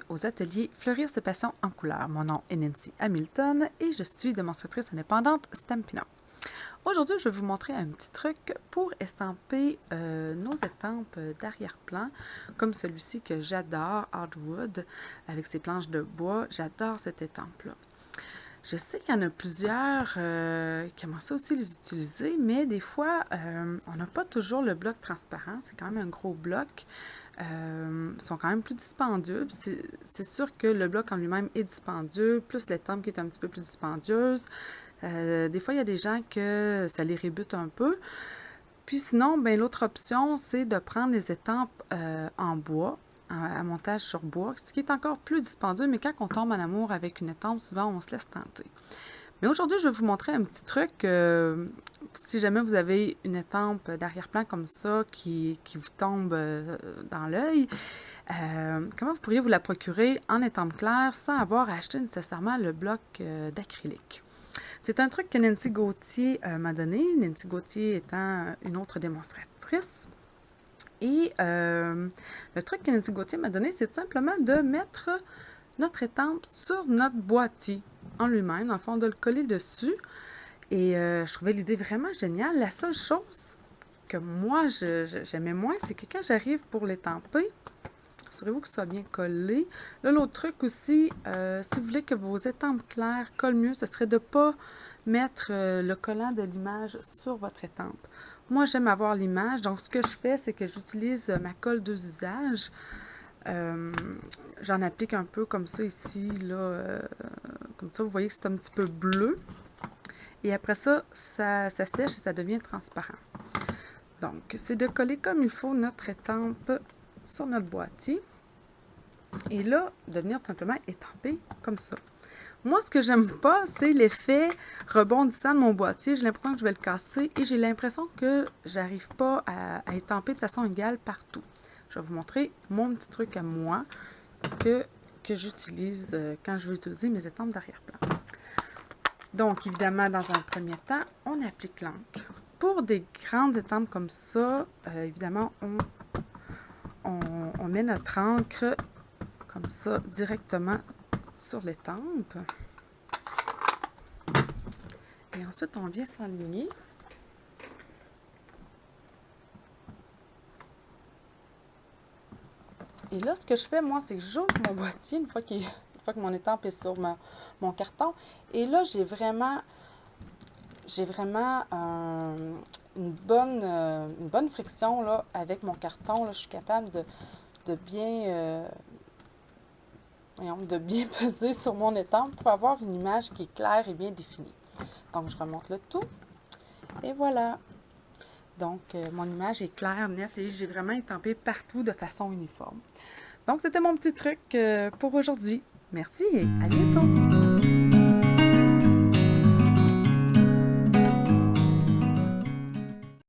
aux ateliers Fleurir ses passions en couleurs. Mon nom est Nancy Hamilton et je suis démonstratrice indépendante Stampin' Up. Aujourd'hui, je vais vous montrer un petit truc pour estamper nos estampes d'arrière-plan, comme celui-ci que j'adore, Hardwood, avec ses planches de bois. J'adore cette estampe-là. Je sais qu'il y en a plusieurs qui aiment ça aussi les utiliser, mais des fois, on n'a pas toujours le bloc transparent. C'est quand même un gros bloc. Ils sont quand même plus dispendieux. C'est sûr que le bloc en lui-même est dispendieux, plus l'estampe qui est un petit peu plus dispendieuse. Des fois, il y a des gens que ça les rébute un peu. Puis sinon, ben, l'autre option, c'est de prendre les estampes en bois, à montage sur bois, ce qui est encore plus dispendieux, mais quand on tombe en amour avec une estampe, souvent on se laisse tenter. Mais aujourd'hui, je vais vous montrer un petit truc. Si jamais vous avez une estampe d'arrière-plan comme ça qui vous tombe dans l'œil, comment vous pourriez vous la procurer en estampe claire sans avoir à acheter nécessairement le bloc d'acrylique? C'est un truc que Nancy Gauthier m'a donné, Nancy Gauthier étant une autre démonstratrice. Et le truc que Nancy Gauthier m'a donné, c'est tout simplement de mettre notre estampe sur notre boîtier en lui-même, dans le fond, de le coller dessus. Et je trouvais l'idée vraiment géniale. La seule chose que moi, j'aimais moins, c'est que quand j'arrive pour l'étamper, assurez-vous que ce soit bien collé. Là, l'autre truc aussi, si vous voulez que vos estampes claires collent mieux, ce serait de ne pas mettre le collant de l'image sur votre estampe. Moi, j'aime avoir l'image, donc ce que je fais, c'est que j'utilise ma colle deux usages. J'en applique un peu comme ça ici, là, comme ça, vous voyez que c'est un petit peu bleu. Et après ça, ça sèche et ça devient transparent. Donc, c'est de coller comme il faut notre estampe sur notre boîtier. Et là, de venir tout simplement étamper comme ça. Moi, ce que j'aime pas, c'est l'effet rebondissant de mon boîtier. J'ai l'impression que je vais le casser et j'ai l'impression que j'arrive pas à étamper de façon égale partout. Je vais vous montrer mon petit truc à moi que j'utilise quand je veux utiliser mes estampes d'arrière-plan. Donc, évidemment, dans un premier temps, on applique l'encre. Pour des grandes estampes comme ça, évidemment, on met notre encre comme ça directement sur l'estampe. Et ensuite, on vient s'enligner. Et là, ce que je fais, moi, c'est que j'ouvre mon boîtier une fois que mon estampe est sur mon carton. Et là, j'ai vraiment une bonne friction là, avec mon carton. Là, je suis capable de bien peser sur mon estampe pour avoir une image qui est claire et bien définie. Donc, je remonte le tout. Et voilà. Donc, mon image est claire, nette et j'ai vraiment étampé partout de façon uniforme. Donc, c'était mon petit truc pour aujourd'hui. Merci et à bientôt!